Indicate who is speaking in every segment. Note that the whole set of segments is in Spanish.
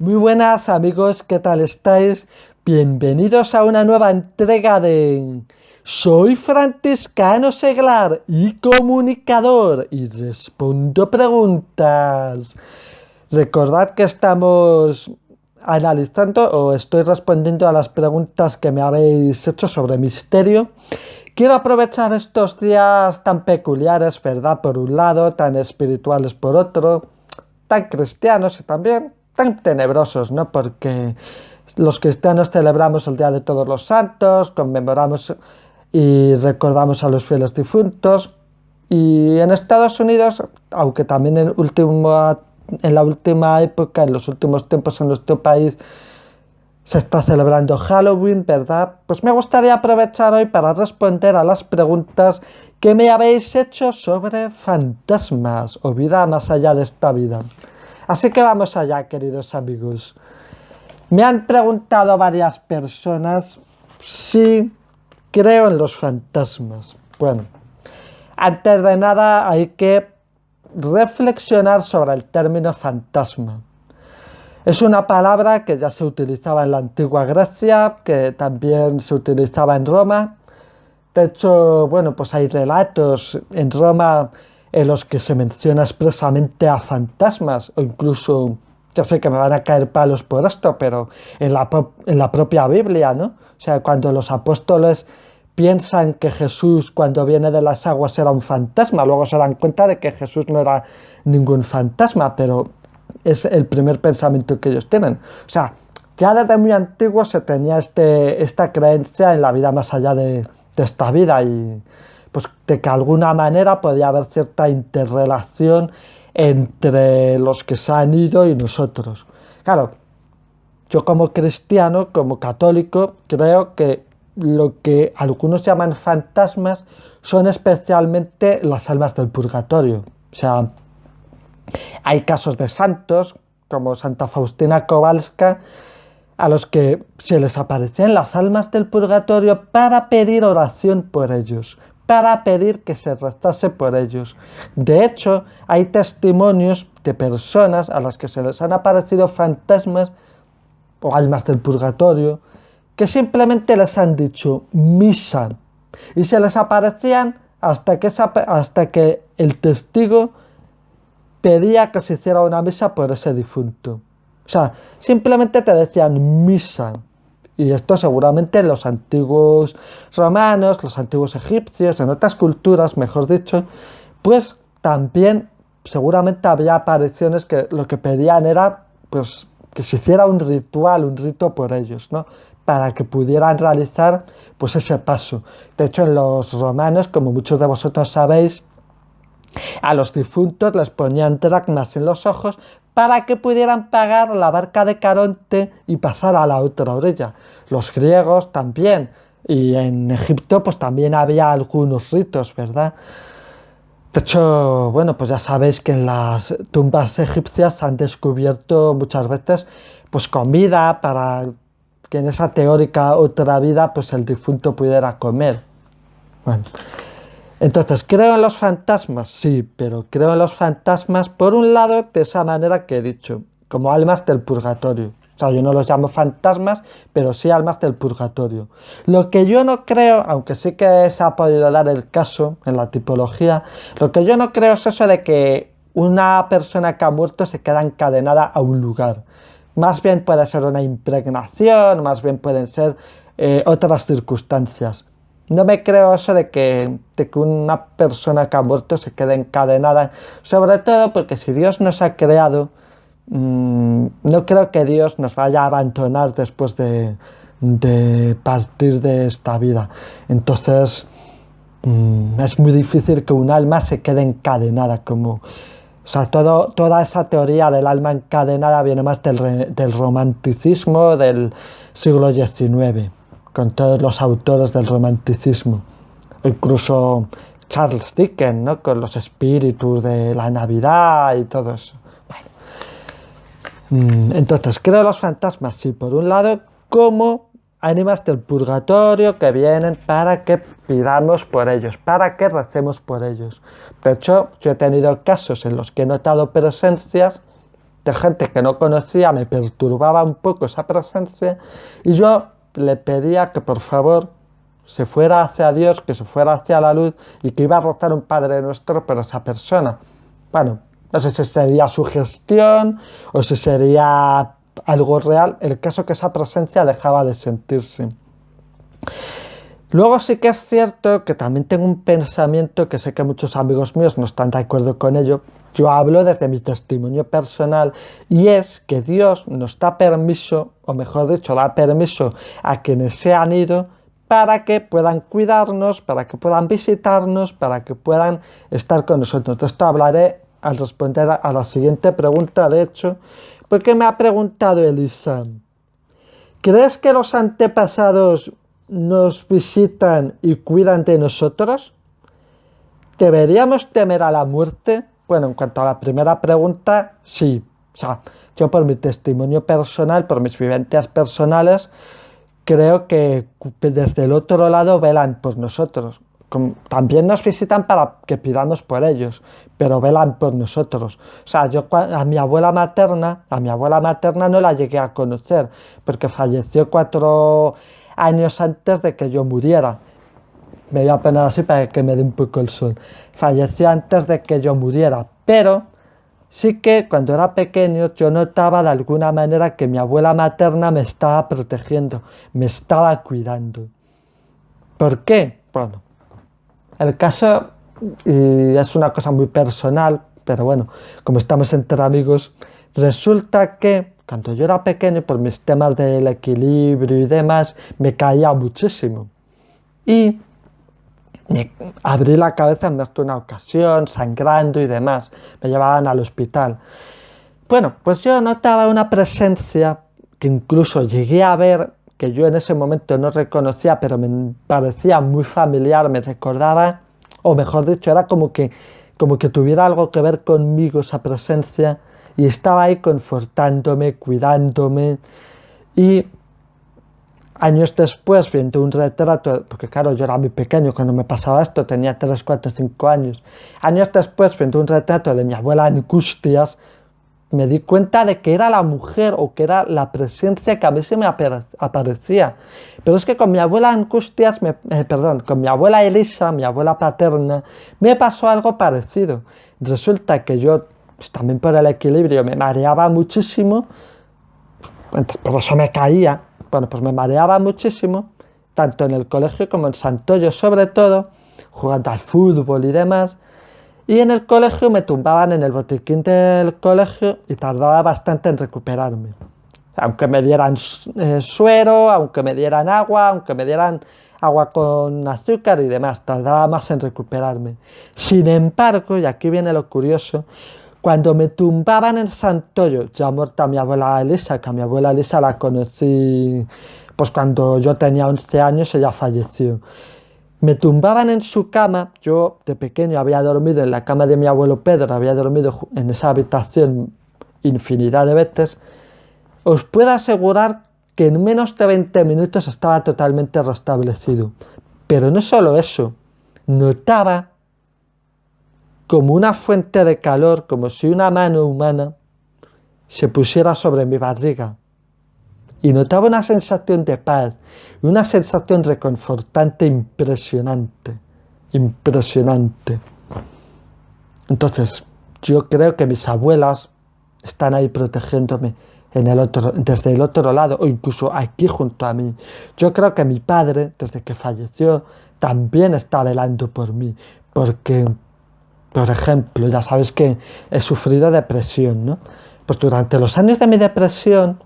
Speaker 1: Muy buenas amigos, ¿qué tal estáis? Bienvenidos a una nueva entrega de Soy franciscano seglar y comunicador y respondo preguntas. Recordad que estamos analizando o estoy respondiendo a las preguntas que me habéis hecho sobre misterio. Quiero aprovechar estos días tan peculiares, ¿verdad? Por un lado, tan espirituales por otro, tan cristianos y también tan tenebrosos, ¿no? Porque los cristianos celebramos el Día de Todos los Santos, conmemoramos y recordamos a los fieles difuntos. Y en Estados Unidos, aunque también en la última época, en los últimos tiempos en nuestro país, se está celebrando Halloween, ¿verdad? Pues me gustaría aprovechar hoy para responder a las preguntas que me habéis hecho sobre fantasmas o vida más allá de esta vida. Así que vamos allá, queridos amigos. Me han preguntado varias personas si creo en los fantasmas. Bueno, antes de nada hay que reflexionar sobre el término fantasma. Es una palabra que ya se utilizaba en la antigua Grecia, que también se utilizaba en Roma. De hecho, bueno, pues hay relatos en Roma en los que se menciona expresamente a fantasmas, o incluso, ya sé que me van a caer palos por esto, pero en la propia Biblia, ¿no? O sea, cuando los apóstoles piensan que Jesús cuando viene de las aguas era un fantasma, luego se dan cuenta de que Jesús no era ningún fantasma, pero es el primer pensamiento que ellos tienen. O sea, ya desde muy antiguo se tenía esta creencia en la vida más allá de esta vida y pues de que de alguna manera podía haber cierta interrelación entre los que se han ido y nosotros. Claro, yo como cristiano, como católico, creo que lo que algunos llaman fantasmas son especialmente las almas del purgatorio. O sea, hay casos de santos, como Santa Faustina Kowalska, a los que se les aparecían las almas del purgatorio para pedir oración por ellos, para pedir que se rezase por ellos. De hecho, hay testimonios de personas a las que se les han aparecido fantasmas o almas del purgatorio, que simplemente les han dicho misa, y se les aparecían hasta que el testigo pedía que se hiciera una misa por ese difunto. O sea, simplemente te decían misa. Y esto seguramente en los antiguos romanos, los antiguos egipcios, en otras culturas, mejor dicho, pues también seguramente había apariciones que lo que pedían era pues que se hiciera un ritual, un rito por ellos, ¿no? Para que pudieran realizar pues ese paso. De hecho, en los romanos, como muchos de vosotros sabéis, a los difuntos les ponían dracmas en los ojos para que pudieran pagar la barca de Caronte y pasar a la otra orilla. Los griegos también, y en Egipto pues también había algunos ritos, ¿verdad? De hecho, bueno, pues ya sabéis que en las tumbas egipcias se han descubierto muchas veces pues comida para que en esa teórica otra vida pues el difunto pudiera comer. Bueno, entonces, ¿creo en los fantasmas? Sí, pero creo en los fantasmas, por un lado, de esa manera que he dicho, como almas del purgatorio. O sea, yo no los llamo fantasmas, pero sí almas del purgatorio. Lo que yo no creo, aunque sí que se ha podido dar el caso en la tipología, lo que yo no creo es eso de que una persona que ha muerto se queda encadenada a un lugar. Más bien puede ser una impregnación, más bien pueden ser otras circunstancias. No me creo eso de que una persona que ha muerto se quede encadenada, sobre todo porque si Dios nos ha creado, no creo que Dios nos vaya a abandonar después de partir de esta vida. Entonces, es muy difícil que un alma se quede encadenada, o sea, toda esa teoría del alma encadenada viene más del romanticismo del siglo XIX, con todos los autores del romanticismo, incluso Charles Dickens, ¿no? Con los espíritus de la Navidad y todo eso. Bueno. Entonces, creo en los fantasmas, sí, por un lado, como ánimas del purgatorio que vienen para que pidamos por ellos, para que recemos por ellos. De hecho, yo he tenido casos en los que he notado presencias de gente que no conocía, me perturbaba un poco esa presencia y yo le pedía que por favor se fuera hacia Dios, que se fuera hacia la luz y que iba a rezar un Padre Nuestro por esa persona. Bueno, no sé si sería sugestión o si sería algo real, el caso que esa presencia dejaba de sentirse. Luego sí que es cierto que también tengo un pensamiento que sé que muchos amigos míos no están de acuerdo con ello. Yo hablo desde mi testimonio personal y es que Dios nos da permiso, o mejor dicho, da permiso a quienes se han ido para que puedan cuidarnos, para que puedan visitarnos, para que puedan estar con nosotros. De esto hablaré al responder a la siguiente pregunta, de hecho, porque me ha preguntado Elisa, ¿crees que los antepasados nos visitan y cuidan de nosotros? ¿Deberíamos temer a la muerte? Bueno, en cuanto a la primera pregunta, sí. O sea, yo por mi testimonio personal, por mis vivencias personales, creo que desde el otro lado velan por nosotros. También nos visitan para que pidamos por ellos, pero velan por nosotros. O sea, yo a mi abuela materna no la llegué a conocer, porque falleció 4 años antes de que yo muriera. Me voy a poner así para que me dé un poco el sol. Falleció antes de que yo muriera, pero sí que cuando era pequeño yo notaba de alguna manera que mi abuela materna me estaba protegiendo, me estaba cuidando. ¿Por qué? Bueno, el caso, y es una cosa muy personal, pero bueno, como estamos entre amigos, resulta que cuando yo era pequeño, por mis temas del equilibrio y demás, me caía muchísimo. Y me abrí la cabeza en más de una ocasión, sangrando y demás. Me llevaban al hospital. Bueno, pues yo notaba una presencia que incluso llegué a ver, que yo en ese momento no reconocía, pero me parecía muy familiar, me recordaba, o mejor dicho, era como que tuviera algo que ver conmigo esa presencia, y estaba ahí confortándome, cuidándome, y años después, viendo un retrato, porque claro, yo era muy pequeño cuando me pasaba esto, tenía 3, 4, 5 años. Años después, viendo un retrato de mi abuela Angustias, me di cuenta de que era la mujer o que era la presencia que a mí se me aparecía. Pero es que con mi abuela Angustias, con mi abuela Elisa, mi abuela paterna, me pasó algo parecido. Resulta que yo, pues, también por el equilibrio, me mareaba muchísimo, por eso me caía. Bueno, pues me mareaba muchísimo, tanto en el colegio como en Santoyo, sobre todo, jugando al fútbol y demás. Y en el colegio me tumbaban en el botiquín del colegio y tardaba bastante en recuperarme. Aunque me dieran suero, aunque me dieran agua con azúcar y demás, tardaba más en recuperarme. Sin embargo, y aquí viene lo curioso, cuando me tumbaban en Santoyo, ya muerta mi abuela Elisa, que a mi abuela Elisa la conocí pues cuando yo tenía 11 años, ella falleció. Me tumbaban en su cama, yo de pequeño había dormido en la cama de mi abuelo Pedro, había dormido en esa habitación infinidad de veces. Os puedo asegurar que en menos de 20 minutos estaba totalmente restablecido. Pero no solo eso, notaba como una fuente de calor, como si una mano humana se pusiera sobre mi barriga. Y notaba una sensación de paz, una sensación reconfortante impresionante, impresionante. Entonces, yo creo que mis abuelas están ahí protegiéndome desde el otro lado, o incluso aquí junto a mí. Yo creo que mi padre, desde que falleció, también está velando por mí, porque, por ejemplo, ya sabes que he sufrido depresión, ¿no? Pues durante los años de mi depresión,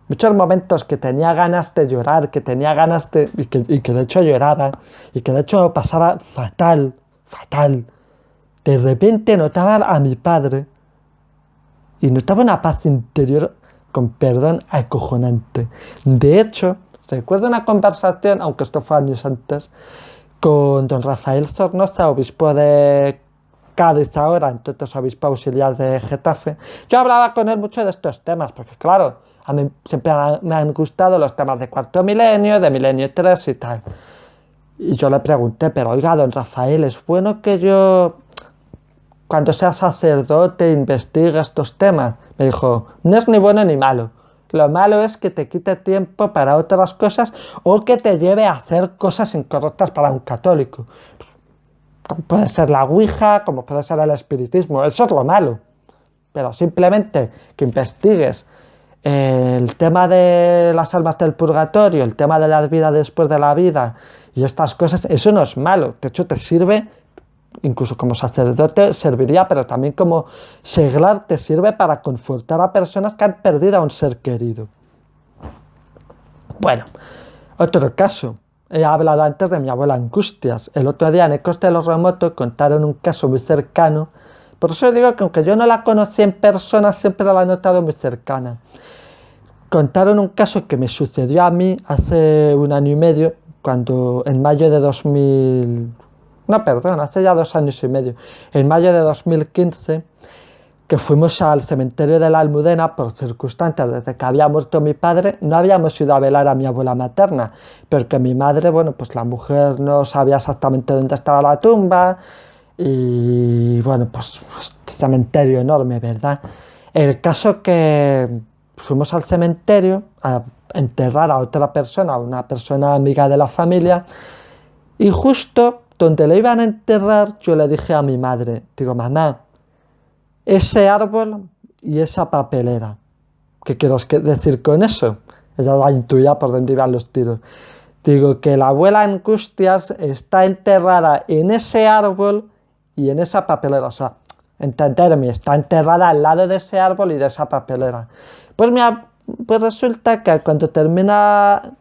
Speaker 1: muchos momentos que tenía ganas de llorar, y que de hecho lloraba, y que de hecho lo pasaba fatal, fatal. De repente notaba a mi padre y notaba una paz interior, con perdón, acojonante. De hecho, recuerdo una conversación, aunque esto fue años antes, con don Rafael Zornoza, obispo de Cádiz ahora, entonces obispo auxiliar de Getafe. Yo hablaba con él mucho de estos temas, porque claro, a mí siempre me han gustado los temas de cuarto milenio, de milenio 3 y tal. Y yo le pregunté, pero oiga, don Rafael, ¿es bueno que yo cuando seas sacerdote investiga estos temas. Me dijo, no es ni bueno ni malo. Lo malo es que te quite tiempo para otras cosas o que te lleve a hacer cosas incorrectas para un católico. Como puede ser la Ouija, como puede ser el espiritismo, eso es lo malo. Pero simplemente que investigues el tema de las almas del purgatorio, el tema de la vida después de la vida y estas cosas, eso no es malo. De hecho, te sirve, incluso como sacerdote serviría, pero también como seglar te sirve para confortar a personas que han perdido a un ser querido. Bueno, otro caso. He hablado antes de mi abuela Angustias. El otro día en Ecos de los Remotos contaron un caso muy cercano. Por eso digo que aunque yo no la conocí en persona, siempre la he notado muy cercana. Contaron un caso que me sucedió a mí hace 1 año y medio, cuando en mayo de 2000... No, perdón, hace ya 2 años y medio. En mayo de 2015, que fuimos al cementerio de la Almudena por circunstancias. Desde que había muerto mi padre, no habíamos ido a velar a mi abuela materna, porque mi madre, bueno, pues la mujer no sabía exactamente dónde estaba la tumba, y bueno, pues cementerio enorme, ¿verdad? El caso que fuimos al cementerio a enterrar a otra persona, a una persona amiga de la familia, y justo donde le iban a enterrar, yo le dije a mi madre, digo, mamá, ese árbol y esa papelera, ¿qué quiero decir con eso? Ella la intuía por dónde iban los tiros. Digo que la abuela Angustias está enterrada en ese árbol y en esa papelera. O sea, entenderme, está enterrada al lado de ese árbol y de esa papelera. Pues, pues resulta que cuando termina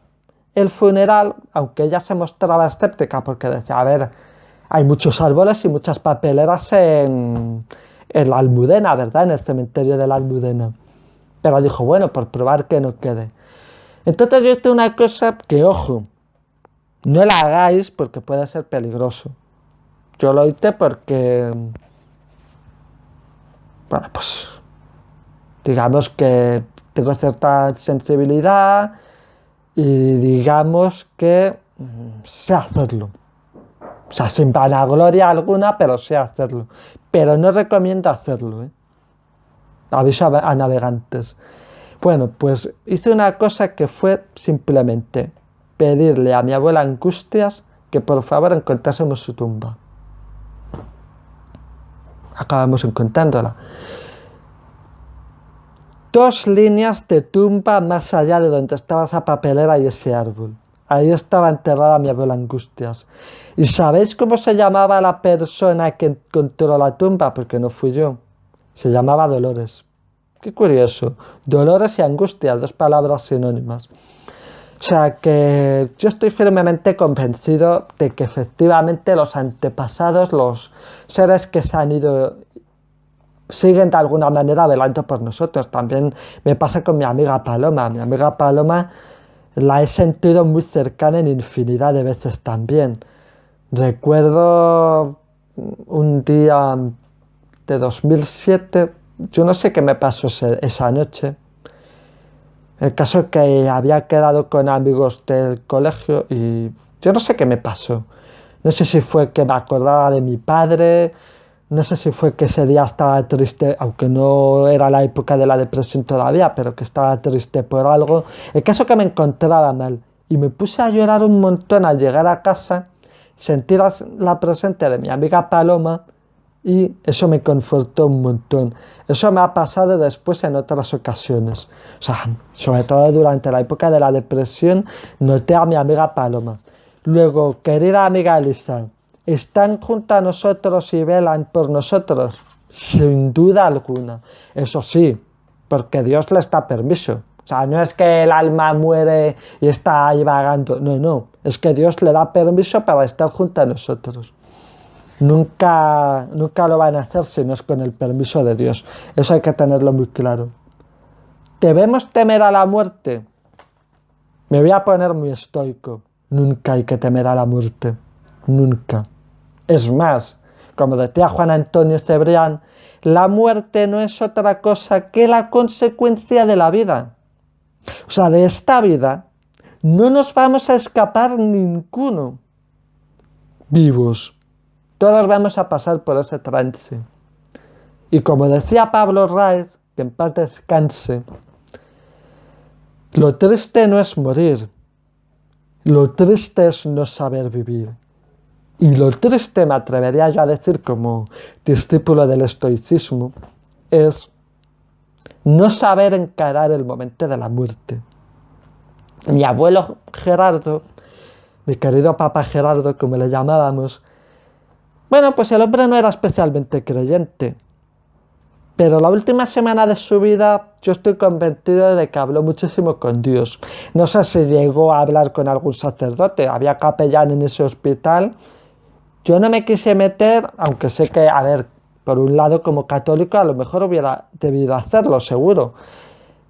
Speaker 1: el funeral, aunque ella se mostraba escéptica porque decía, a ver, hay muchos árboles y muchas papeleras en la Almudena, ¿verdad? En el cementerio de la Almudena. Pero dijo, bueno, por probar que no quede. Entonces yo hice una cosa que, ojo, no la hagáis porque puede ser peligroso. Yo lo hice porque, bueno, pues, digamos que tengo cierta sensibilidad y digamos que sé hacerlo. O sea, sin vanagloria alguna, pero sé hacerlo. Pero no recomiendo hacerlo, ¿eh? Aviso a navegantes. Bueno, pues hice una cosa que fue simplemente pedirle a mi abuela Angustias que por favor encontrásemos su tumba. Acabamos encontrándola. 2 líneas de tumba más allá de donde estaba esa papelera y ese árbol. Ahí estaba enterrada mi abuela Angustias. ¿Y sabéis cómo se llamaba la persona que encontró la tumba? Porque no fui yo. Se llamaba Dolores. Qué curioso. Dolores y Angustias, 2 palabras sinónimas. O sea que yo estoy firmemente convencido de que efectivamente los antepasados, los seres que se han ido, siguen de alguna manera velando por nosotros. También me pasa con mi amiga Paloma. Mi amiga Paloma la he sentido muy cercana en infinidad de veces también. Recuerdo un día de 2007, yo no sé qué me pasó esa noche. El caso es que había quedado con amigos del colegio y yo no sé qué me pasó. No sé si fue que me acordaba de mi padre, no sé si fue que ese día estaba triste, aunque no era la época de la depresión todavía, pero que estaba triste por algo. El caso es que me encontraba mal y me puse a llorar un montón al llegar a casa, sentir la presencia de mi amiga Paloma y eso me confortó un montón. Eso me ha pasado después en otras ocasiones. O sea, sobre todo durante la época de la depresión, noté a mi amiga Paloma. Luego, querida amiga Elisa, ¿están junto a nosotros y velan por nosotros? Sin duda alguna. Eso sí, porque Dios les da permiso. O sea, no es que el alma muere y está ahí vagando. No, no. Es que Dios le da permiso para estar junto a nosotros. Nunca lo van a hacer si no es con el permiso de Dios. Eso hay que tenerlo muy claro. ¿Debemos temer a la muerte? Me voy a poner muy estoico. Nunca hay que temer a la muerte. Nunca. Es más, como decía Juan Antonio Cebrián, la muerte no es otra cosa que la consecuencia de la vida. O sea, de esta vida no nos vamos a escapar ninguno vivos. Todos vamos a pasar por ese trance. Y como decía Pablo Raez, que en paz descanse, lo triste no es morir, lo triste es no saber vivir. Y lo triste, me atrevería yo a decir como discípulo del estoicismo, es no saber encarar el momento de la muerte. Mi abuelo Gerardo, mi querido Papa Gerardo, como le llamábamos, bueno, pues el hombre no era especialmente creyente, pero la última semana de su vida yo estoy convencido de que habló muchísimo con Dios. No sé si llegó a hablar con algún sacerdote, había capellán en ese hospital. Yo no me quise meter, aunque sé que, a ver, por un lado como católico a lo mejor hubiera debido hacerlo, seguro.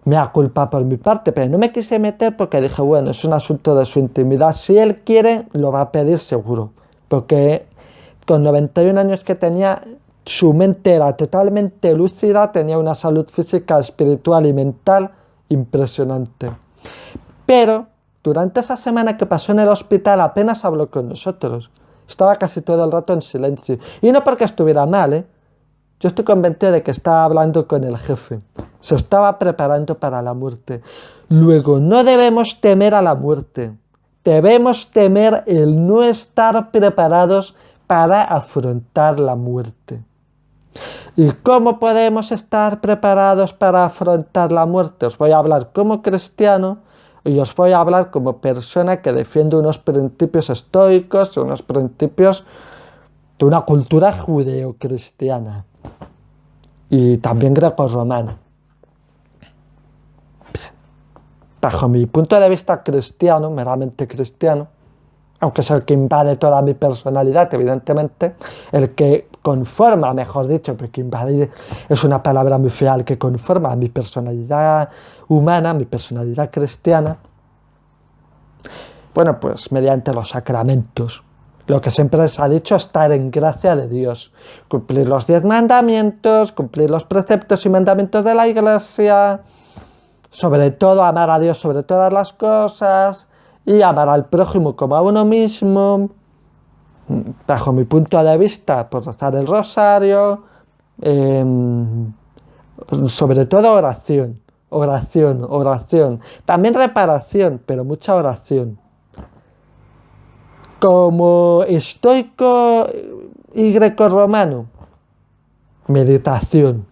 Speaker 1: Me da culpa por mi parte, pero no me quise meter porque dije, bueno, es un asunto de su intimidad. Si él quiere, lo va a pedir seguro. Porque con 91 años que tenía, su mente era totalmente lúcida, tenía una salud física, espiritual y mental impresionante. Pero durante esa semana que pasó en el hospital apenas habló con nosotros. Estaba casi todo el rato en silencio. Y no porque estuviera mal, ¿eh? Yo estoy convencido de que estaba hablando con el jefe. Se estaba preparando para la muerte. Luego, no debemos temer a la muerte. Debemos temer el no estar preparados para afrontar la muerte. ¿Y cómo podemos estar preparados para afrontar la muerte? Os voy a hablar como cristiano y os voy a hablar como persona que defiende unos principios estoicos, unos principios de una cultura judeocristiana y también grecorromana. Bajo mi punto de vista cristiano, meramente cristiano, aunque es el que invade toda mi personalidad, evidentemente, el que conforma, mejor dicho, porque invadir es una palabra muy fea, el que conforma mi personalidad humana, mi personalidad cristiana, bueno, pues mediante los sacramentos. Lo que siempre se ha dicho, estar en gracia de Dios, cumplir los 10 mandamientos, cumplir los preceptos y mandamientos de la Iglesia, sobre todo amar a Dios sobre todas las cosas y amar al prójimo como a uno mismo, bajo mi punto de vista, por rezar el rosario, sobre todo oración, oración, oración, también reparación, pero mucha oración. Como estoico y grecorromano, meditación,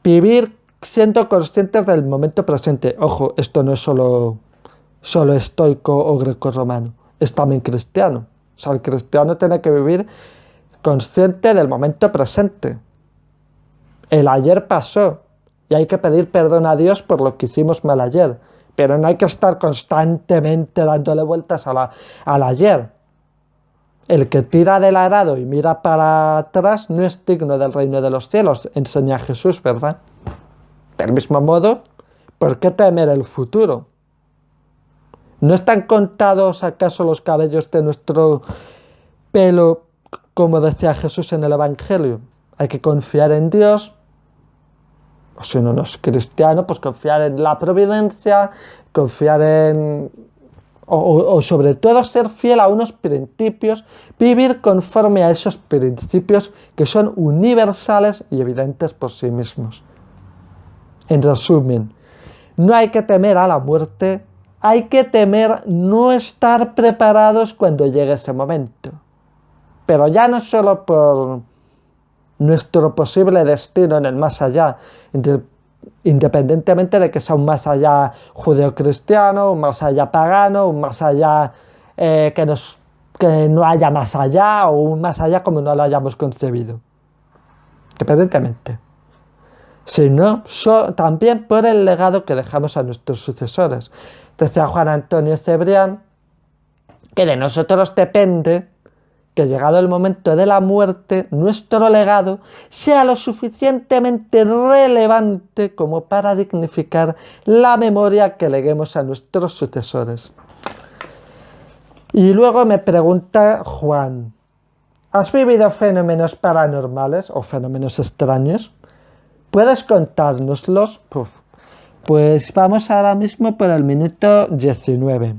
Speaker 1: vivir siendo conscientes del momento presente. Ojo, esto no es solo estoico o grecorromano, es también cristiano. O sea, el cristiano tiene que vivir consciente del momento presente. El ayer pasó y hay que pedir perdón a Dios por lo que hicimos mal ayer, pero no hay que estar constantemente dándole vueltas al ayer. El que tira del arado y mira para atrás no es digno del reino de los cielos, enseña Jesús, ¿verdad? Del mismo modo, ¿por qué temer el futuro? ¿No están contados acaso los cabellos de nuestro pelo, como decía Jesús en el Evangelio? Hay que confiar en Dios, o si uno no es cristiano, pues confiar en la providencia, confiar en... O sobre todo ser fiel a unos principios, vivir conforme a esos principios que son universales y evidentes por sí mismos. En resumen, no hay que temer a la muerte, hay que temer no estar preparados cuando llegue ese momento. Pero ya no solo por nuestro posible destino en el más allá, independientemente de que sea un más allá judeocristiano, un más allá pagano, un más allá que no haya más allá o un más allá como no lo hayamos concebido. Independientemente. Sino también por el legado que dejamos a nuestros sucesores. Decía Juan Antonio Cebrián que de nosotros depende que llegado el momento de la muerte, nuestro legado sea lo suficientemente relevante como para dignificar la memoria que leguemos a nuestros sucesores. Y luego me pregunta Juan, ¿has vivido fenómenos paranormales o fenómenos extraños? ¿Puedes contárnoslos? Pues vamos ahora mismo por el minuto 19.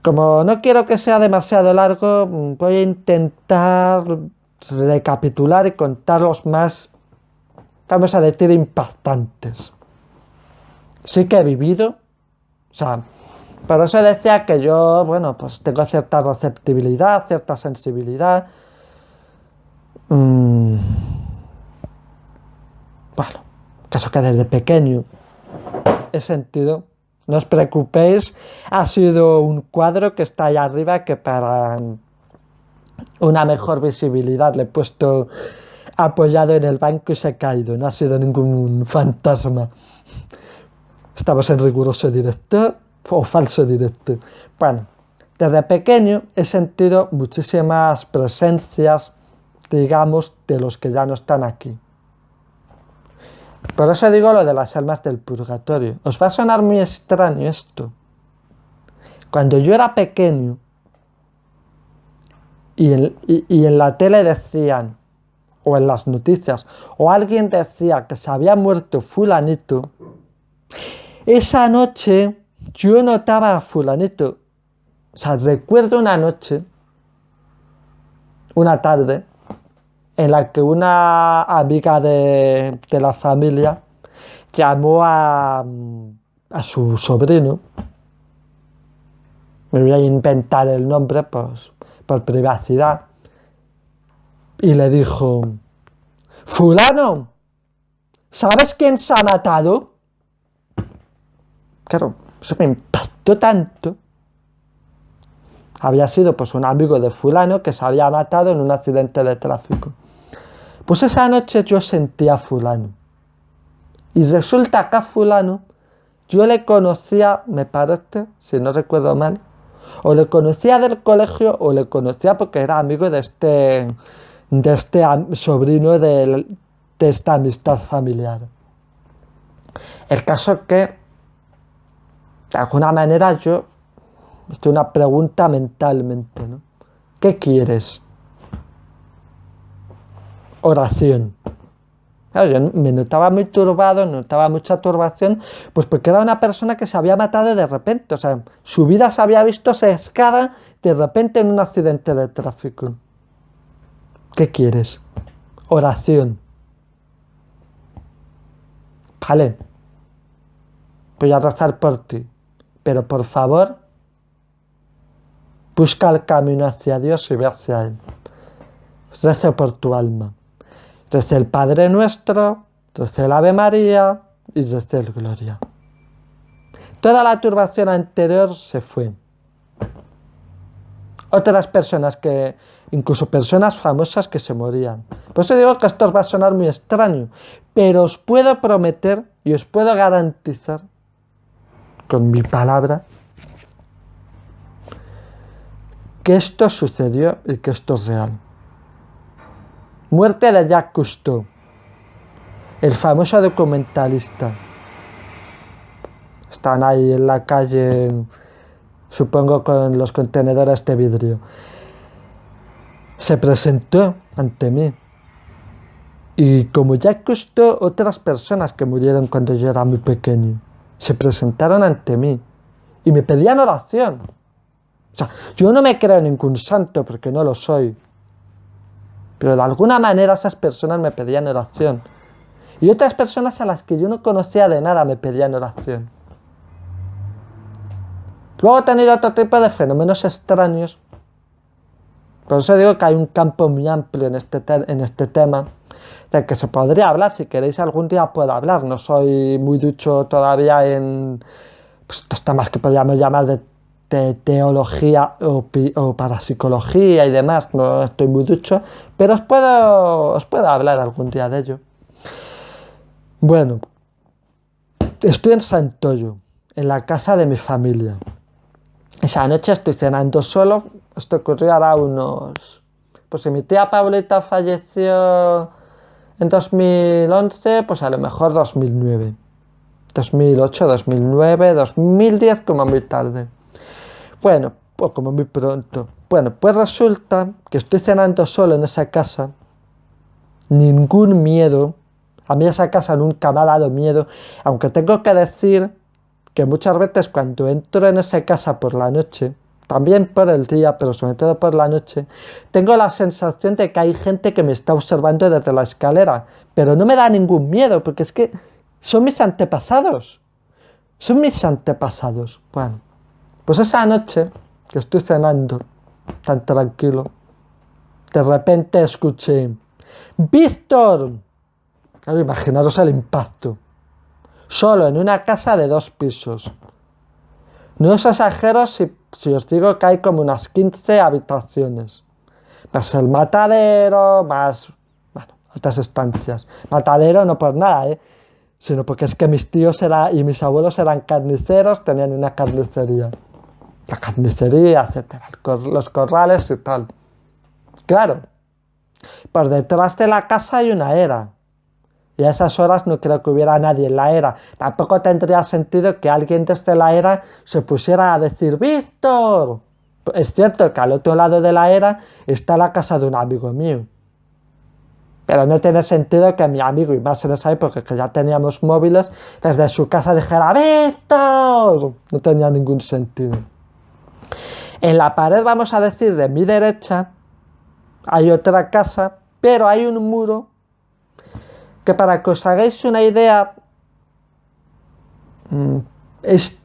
Speaker 1: Como no quiero que sea demasiado largo, voy a intentar recapitular y contar los más vamos a decir, impactantes. Sí que he vivido, o sea, por eso decía que yo, bueno, pues tengo cierta receptibilidad, cierta sensibilidad. Bueno, caso que desde pequeño he sentido, no os preocupéis, ha sido un cuadro que está ahí arriba que para una mejor visibilidad le he puesto apoyado en el banco y se ha caído, no ha sido ningún fantasma. Estamos en riguroso directo o falso directo. Bueno, desde pequeño he sentido muchísimas presencias, digamos, de los que ya no están aquí. Por eso digo lo de las almas del purgatorio. Os va a sonar muy extraño esto. Cuando yo era pequeño y en la tele decían, o en las noticias, o alguien decía que se había muerto fulanito, esa noche yo notaba a fulanito. O sea, recuerdo una noche, una tarde, en la que una amiga de la familia llamó a su sobrino. Me voy a inventar el nombre pues, por privacidad. Y le dijo, fulano, ¿sabes quién se ha matado? Claro, eso me impactó tanto. Había sido pues un amigo de fulano que se había matado en un accidente de tráfico. Pues esa noche yo sentí a fulano. Y resulta que a fulano yo le conocía, me parece, si no recuerdo mal, o le conocía del colegio o le conocía porque era amigo de este sobrino de esta amistad familiar. El caso es que, de alguna manera, esto es una pregunta mentalmente, ¿no? ¿Qué quieres? Oración. Claro, yo me notaba muy turbado, notaba mucha turbación, pues porque era una persona que se había matado de repente, o sea, su vida se había visto sesgada de repente en un accidente de tráfico. ¿Qué quieres? Oración. Vale. Voy a rezar por ti, pero por favor, busca el camino hacia Dios y ve hacia Él. Rezo por tu alma. Recé el Padre Nuestro, recé el Ave María y recé el Gloria. Toda la turbación anterior se fue. Otras personas incluso personas famosas que se morían. Por eso digo que esto os va a sonar muy extraño, pero os puedo prometer y os puedo garantizar, con mi palabra, que esto sucedió y que esto es real. Muerte de Jacques Cousteau, el famoso documentalista. Están ahí en la calle, supongo con los contenedores de vidrio. Se presentó ante mí. Y como Jacques Cousteau, otras personas que murieron cuando yo era muy pequeño, se presentaron ante mí y me pedían oración. O sea, yo no me creo ningún santo porque no lo soy. Pero de alguna manera esas personas me pedían oración. Y otras personas a las que yo no conocía de nada me pedían oración. Luego he tenido otro tipo de fenómenos extraños. Por eso digo que hay un campo muy amplio en este tema, del que se podría hablar. Si queréis algún día puedo hablar. No soy muy ducho todavía en estos temas que podríamos llamar de teología o parapsicología y demás. No estoy muy ducho, pero os puedo hablar algún día de ello. Bueno, estoy en Santoyo, en la casa de mi familia. Esa noche estoy cenando solo. Esto ocurrió ahora pues si mi tía Paulita falleció en 2011, pues a lo mejor 2009. 2008, 2009, 2010 como muy tarde. Bueno, pues como muy pronto. Bueno, pues resulta que estoy cenando solo en esa casa. Ningún miedo. A mí esa casa nunca me ha dado miedo. Aunque tengo que decir que muchas veces cuando entro en esa casa por la noche, también por el día, pero sobre todo por la noche, tengo la sensación de que hay gente que me está observando desde la escalera, pero no me da ningún miedo, porque es que son mis antepasados. Son mis antepasados. Bueno, pues esa noche que estoy cenando, tan tranquilo, de repente escuché: ¡Víctor! Claro, imaginaros el impacto. Solo en una casa de 2 pisos. No os exagero si os digo que hay como unas 15 habitaciones. Más el matadero, más, bueno, otras estancias. Matadero no por nada, sino porque es que mis tíos y mis abuelos eran carniceros, tenían una carnicería. La carnicería, etcétera, los corrales y tal. Claro, por detrás de la casa hay una era. Y a esas horas no creo que hubiera nadie en la era. Tampoco tendría sentido que alguien desde la era se pusiera a decir: ¡Víctor! Es cierto que al otro lado de la era está la casa de un amigo mío. Pero no tiene sentido que mi amigo, y más en esa época que ya teníamos móviles, desde su casa dijera: ¡Víctor! No tenía ningún sentido. En la pared, vamos a decir, de mi derecha, hay otra casa, pero hay un muro que, para que os hagáis una idea, es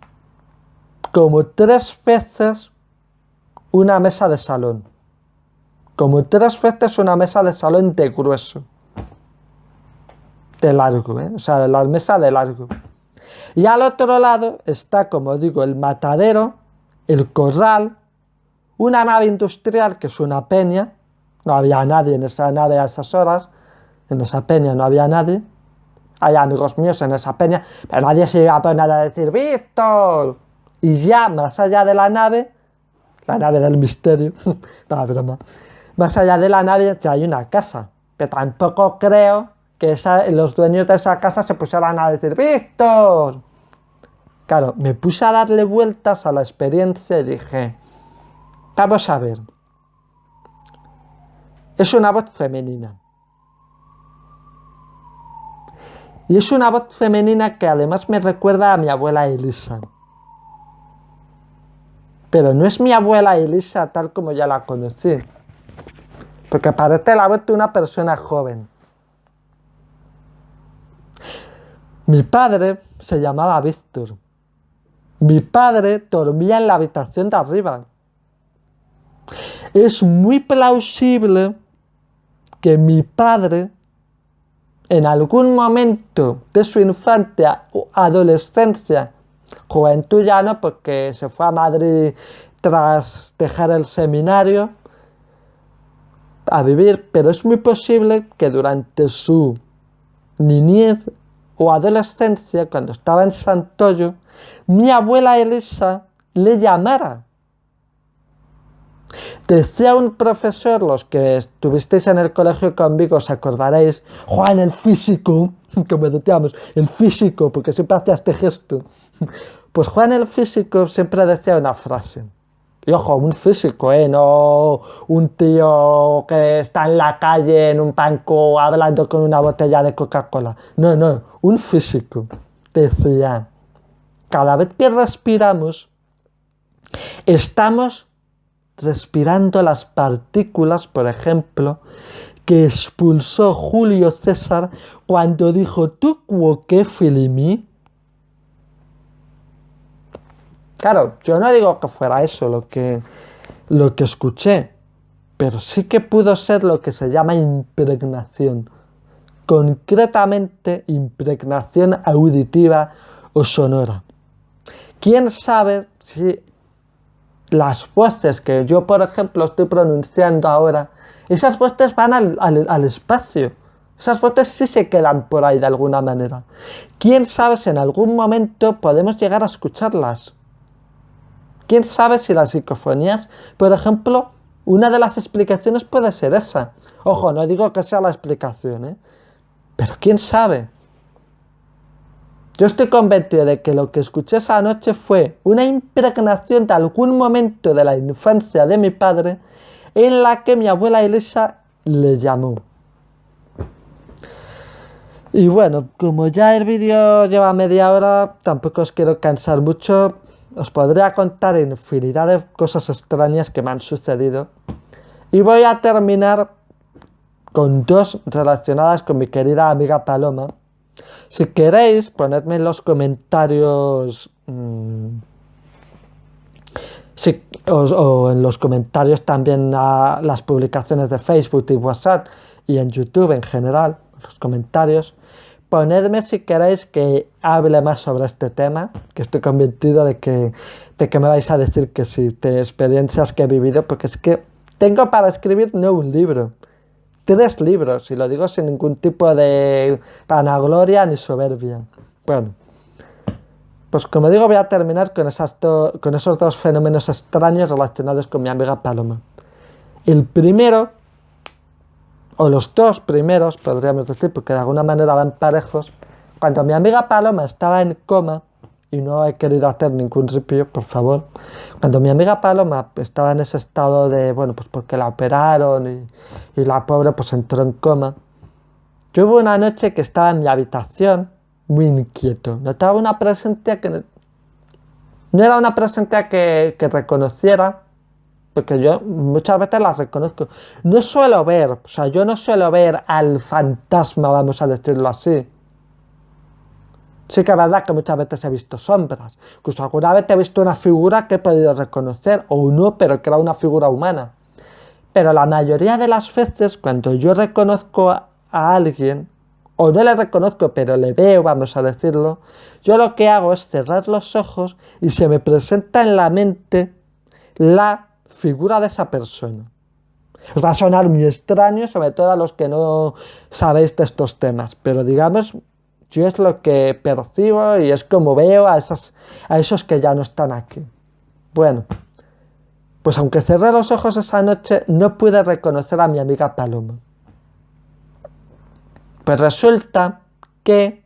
Speaker 1: como 3 veces una mesa de salón. Como 3 veces una mesa de salón de grueso. De largo, o sea, la mesa de largo. Y al otro lado está, como digo, el matadero, el corral, una nave industrial que es una peña. No había nadie en esa nave a esas horas. En esa peña no había nadie. Hay amigos míos en esa peña, pero nadie se iba a poner a decir: ¡Víctor! Y ya más allá de la nave del misterio, no, broma, más allá de la nave ya hay una casa, pero tampoco creo que los dueños de esa casa se pusieran a decir: ¡Víctor! Claro, me puse a darle vueltas a la experiencia y dije: vamos a ver, es una voz femenina. Y es una voz femenina que además me recuerda a mi abuela Elisa. Pero no es mi abuela Elisa tal como ya la conocí, porque parece la voz de una persona joven. Mi padre se llamaba Víctor. Mi padre dormía en la habitación de arriba. Es muy plausible que mi padre, en algún momento de su infancia o adolescencia, juventud ya no, porque se fue a Madrid tras dejar el seminario a vivir, pero es muy posible que durante su niñez o adolescencia, cuando estaba en Santoyo, mi abuela Elisa le llamara. Decía un profesor, los que estuvisteis en el colegio conmigo os acordaréis, Juan el físico, como decíamos, el físico, porque siempre hacía este gesto. Pues Juan el físico siempre decía una frase. Y ojo, un físico, no un tío que está en la calle en un banco hablando con una botella de Coca-Cola. No, un físico. Decía: cada vez que respiramos, estamos respirando las partículas, por ejemplo, que expulsó Julio César cuando dijo: «Tu quoque filimi». Claro, yo no digo que fuera eso lo que escuché, pero sí que pudo ser lo que se llama impregnación, concretamente impregnación auditiva o sonora. ¿Quién sabe si las voces que yo, por ejemplo, estoy pronunciando ahora, esas voces van al espacio? Esas voces sí se quedan por ahí de alguna manera. ¿Quién sabe si en algún momento podemos llegar a escucharlas? ¿Quién sabe si las psicofonías, por ejemplo, una de las explicaciones puede ser esa? Ojo, no digo que sea la explicación, pero ¿quién sabe? Yo estoy convencido de que lo que escuché esa noche fue una impregnación de algún momento de la infancia de mi padre en la que mi abuela Elisa le llamó. Y bueno, como ya el vídeo lleva media hora, tampoco os quiero cansar mucho. os podría contar infinidad de cosas extrañas que me han sucedido. Y voy a terminar con dos relacionadas con mi querida amiga Paloma. Si queréis, ponedme en los comentarios... o en los comentarios también a las publicaciones de Facebook y WhatsApp y en YouTube en general, los comentarios. Ponedme si queréis que hable más sobre este tema, que estoy convencido de que me vais a decir que sí, de experiencias que he vivido, porque es que tengo para escribir no un libro, 3 libros, y lo digo sin ningún tipo de vanagloria ni soberbia. Bueno, pues como digo, voy a terminar con esos dos fenómenos extraños relacionados con mi amiga Paloma. El primero, o los dos primeros, podríamos decir, porque de alguna manera van parejos, cuando mi amiga Paloma estaba en coma, y no he querido hacer ningún ripio, por favor, cuando mi amiga Paloma estaba en ese estado de, bueno, pues porque la operaron y la pobre pues entró en coma, yo hubo una noche que estaba en mi habitación, muy inquieto. Notaba una presencia que no era una presencia que reconociera, porque yo muchas veces las reconozco. No suelo ver, o sea, yo no suelo ver al fantasma, vamos a decirlo así. Sí que es verdad que muchas veces he visto sombras. Incluso alguna vez he visto una figura que he podido reconocer, o no, pero que era una figura humana. Pero la mayoría de las veces, cuando yo reconozco a alguien, o no le reconozco, pero le veo, vamos a decirlo, yo lo que hago es cerrar los ojos y se me presenta en la mente la figura de esa persona. Os va a sonar muy extraño, sobre todo a los que no sabéis de estos temas, pero digamos, yo es lo que percibo y es como veo a esos que ya no están aquí. Bueno, pues aunque cerré los ojos esa noche, no pude reconocer a mi amiga Paloma. Pues resulta que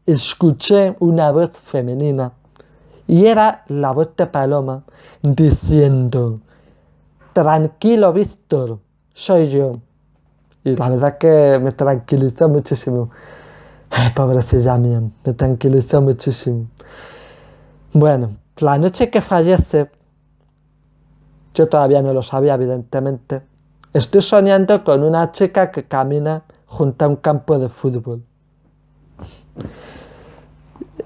Speaker 1: escuché una voz femenina y era la voz de Paloma diciendo: tranquilo, Víctor, soy yo. Y la verdad que me tranquilizó muchísimo. Ay, pobrecilla mía, me tranquilizó muchísimo. Bueno, la noche que fallece, yo todavía no lo sabía, evidentemente, estoy soñando con una chica que camina junto a un campo de fútbol.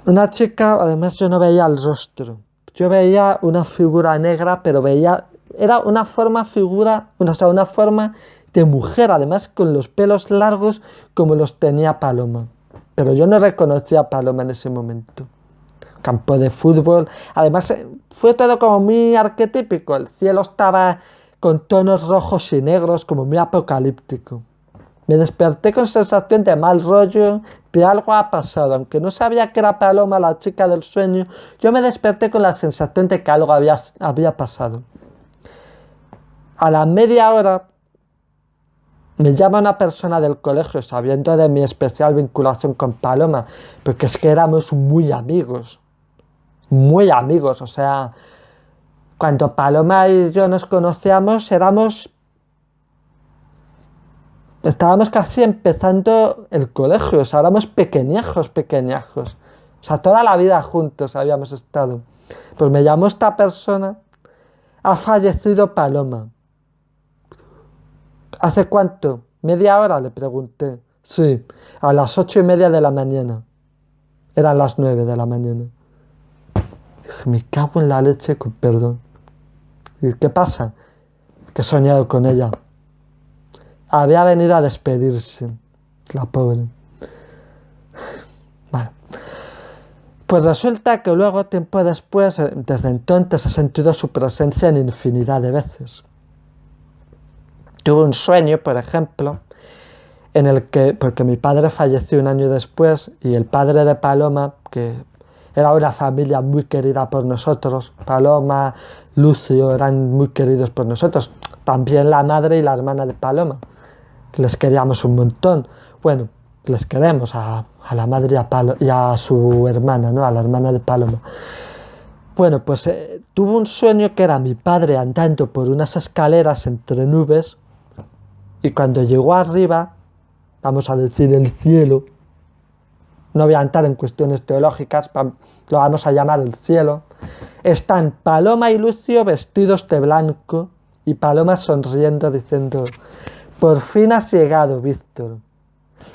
Speaker 1: Una chica, además yo no veía el rostro, yo veía una figura negra, pero era una forma de mujer, además con los pelos largos como los tenía Paloma. Pero yo no reconocía a Paloma en ese momento. Campo de fútbol, además fue todo como muy arquetípico, el cielo estaba con tonos rojos y negros, como muy apocalíptico. Me desperté con sensación de mal rollo, de algo ha pasado. Aunque no sabía que era Paloma la chica del sueño, yo me desperté con la sensación de que algo había pasado. A la media hora me llama una persona del colegio, sabiendo de mi especial vinculación con Paloma, porque es que éramos muy amigos, o sea, cuando Paloma y yo nos conocíamos estábamos casi empezando el colegio, o sea, éramos pequeñajos. O sea, toda la vida juntos habíamos estado. Pues me llamó esta persona: ha fallecido Paloma. ¿Hace cuánto? ¿Media hora?, le pregunté. Sí, a las 8:30 de la mañana. Eran las 9 de la mañana. Dije, me cago en la leche, con perdón. ¿Y qué pasa? Que he soñado con ella. Había venido a despedirse, la pobre. Bueno, pues resulta que luego, tiempo después, desde entonces he sentido su presencia en infinidad de veces. Tuve un sueño, por ejemplo, en el que, porque mi padre falleció un año después, y el padre de Paloma, que era una familia muy querida por nosotros, Paloma, Lucio, eran muy queridos por nosotros, también la madre y la hermana de Paloma. Les queríamos un montón. Bueno, les queremos a la madre y a su hermana, ¿no? A la hermana de Paloma. Bueno, pues tuvo un sueño que era mi padre andando por unas escaleras entre nubes, y cuando llegó arriba, vamos a decir el cielo, no voy a entrar en cuestiones teológicas, lo vamos a llamar el cielo, Están Paloma y Lucio vestidos de blanco y Paloma sonriendo diciendo: por fin has llegado, Víctor.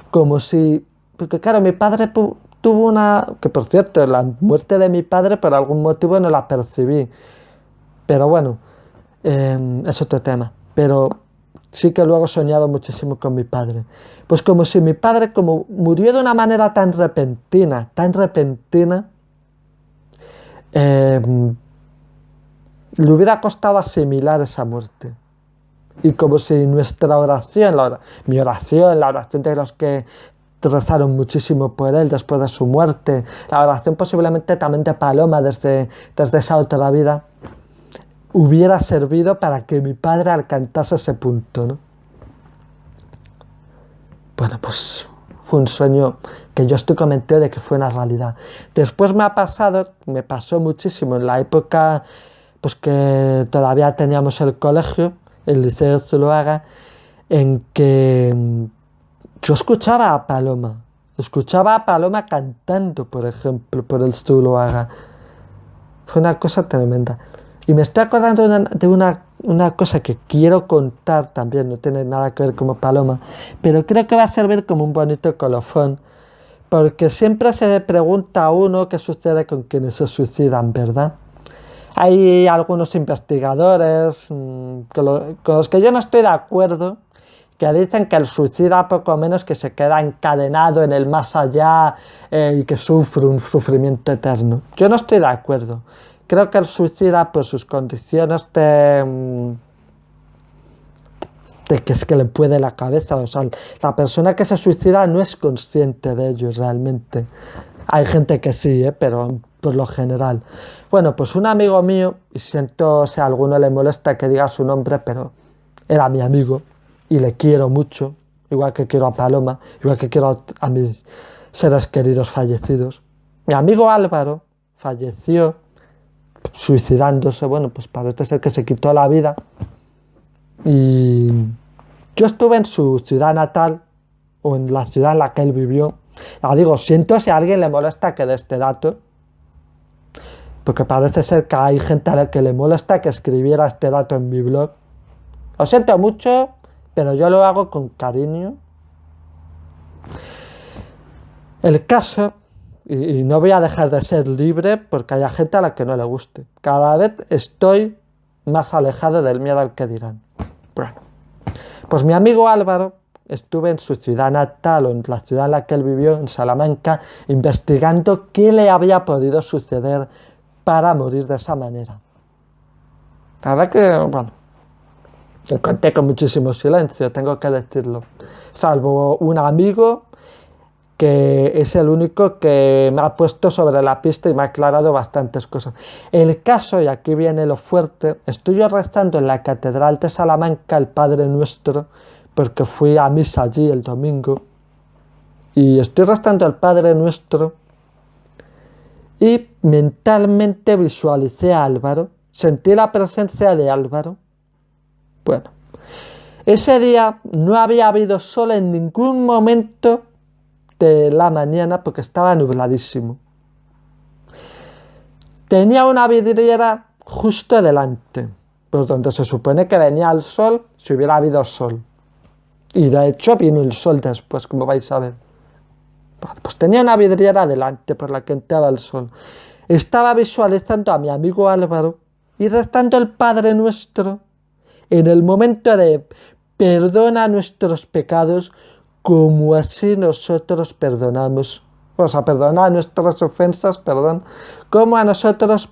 Speaker 1: Como si... Porque claro, mi padre tuvo una... Que por cierto, la muerte de mi padre por algún motivo no la percibí. Pero bueno, es otro tema. Pero sí que luego he soñado muchísimo con mi padre. Pues como si mi padre, como murió de una manera tan repentina, le hubiera costado asimilar esa muerte. Y como si nuestra oración, mi oración, la oración de los que rezaron muchísimo por él después de su muerte, la oración posiblemente también de Paloma desde esa otra vida, hubiera servido para que mi padre alcanzase ese punto, ¿no? Bueno, pues fue un sueño que yo estoy convencido de que fue una realidad. Después me pasó muchísimo en la época pues que todavía teníamos el colegio, el Liceo Zuloaga, en que yo escuchaba a Paloma cantando, por ejemplo, por el Zuloaga. Fue una cosa tremenda. Y me estoy acordando de una cosa que quiero contar también, no tiene nada que ver como Paloma, pero creo que va a servir como un bonito colofón, porque siempre se pregunta a uno qué sucede con quienes se suicidan, ¿verdad? Hay algunos investigadores con los que yo no estoy de acuerdo, que dicen que el suicida poco menos que se queda encadenado en el más allá y que sufre un sufrimiento eterno. Yo no estoy de acuerdo. Creo que el suicida, por sus condiciones de que es que le puede la cabeza, o sea, la persona que se suicida no es consciente de ello realmente. Hay gente que sí, pero por lo general. Bueno, pues un amigo mío, y siento si a alguno le molesta que diga su nombre, pero era mi amigo y le quiero mucho, igual que quiero a Paloma, igual que quiero a mis seres queridos fallecidos. Mi amigo Álvaro falleció suicidándose, bueno, pues parece ser que se quitó la vida. Y yo estuve en su ciudad natal, o en la ciudad en la que él vivió. Digo, siento si a alguien le molesta que dé este dato, porque parece ser que hay gente a la que le molesta que escribiera este dato en mi blog. Lo siento mucho, pero yo lo hago con cariño. El caso, y no voy a dejar de ser libre porque haya gente a la que no le guste. Cada vez estoy más alejado del miedo al que dirán. Bueno, pues mi amigo Álvaro, estuve en su ciudad natal o en la ciudad en la que él vivió, en Salamanca, investigando qué le había podido suceder para morir de esa manera. La verdad que, bueno, lo conté con muchísimo silencio, tengo que decirlo. Salvo un amigo que es el único que me ha puesto sobre la pista y me ha aclarado bastantes cosas. El caso, y aquí viene lo fuerte, estoy yo rezando en la Catedral de Salamanca el Padre Nuestro, porque fui a misa allí el domingo, y estoy rezando el Padre Nuestro, y mentalmente visualicé a Álvaro, sentí la presencia de Álvaro. Bueno, ese día no había habido sol en ningún momento de la mañana porque estaba nubladísimo. Tenía una vidriera justo delante, pues donde se supone que venía el sol si hubiera habido sol. Y de hecho vino el sol después, como vais a ver. Bueno, pues tenía una vidriera delante por la que entraba el sol. Estaba visualizando a mi amigo Álvaro y rezando el Padre Nuestro en el momento de perdona nuestros pecados como así nosotros perdonamos, o sea, perdona nuestras ofensas, perdón, como nosotros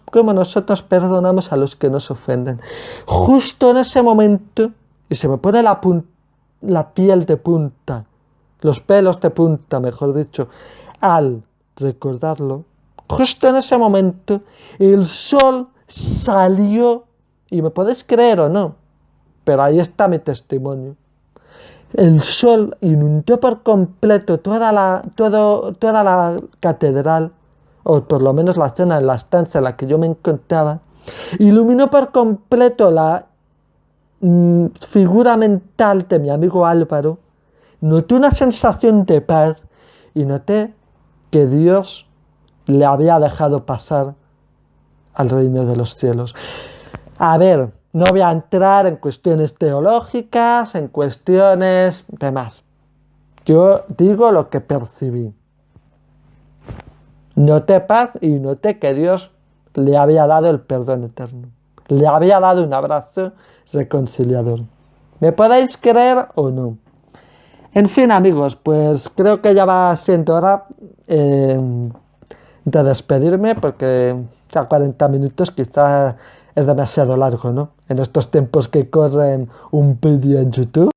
Speaker 1: perdonamos a los que nos ofenden. Justo en ese momento, y se me pone la piel de punta, los pelos de punta, mejor dicho, al recordarlo, justo en ese momento, el sol salió, y me podéis creer o no, pero ahí está mi testimonio. El sol inundó por completo toda la catedral, o por lo menos la zona en la estancia en la que yo me encontraba. Iluminó por completo la figura mental de mi amigo Álvaro. Noté una sensación de paz y noté que Dios le había dejado pasar al reino de los cielos. A ver, no voy a entrar en cuestiones teológicas, en cuestiones demás. Yo digo lo que percibí. Noté paz y noté que Dios le había dado el perdón eterno. Le había dado un abrazo reconciliador. ¿Me podéis creer o no? En fin, amigos, pues creo que ya va siendo hora de despedirme porque ya 40 minutos quizás es demasiado largo, ¿no? En estos tiempos que corren un vídeo en YouTube.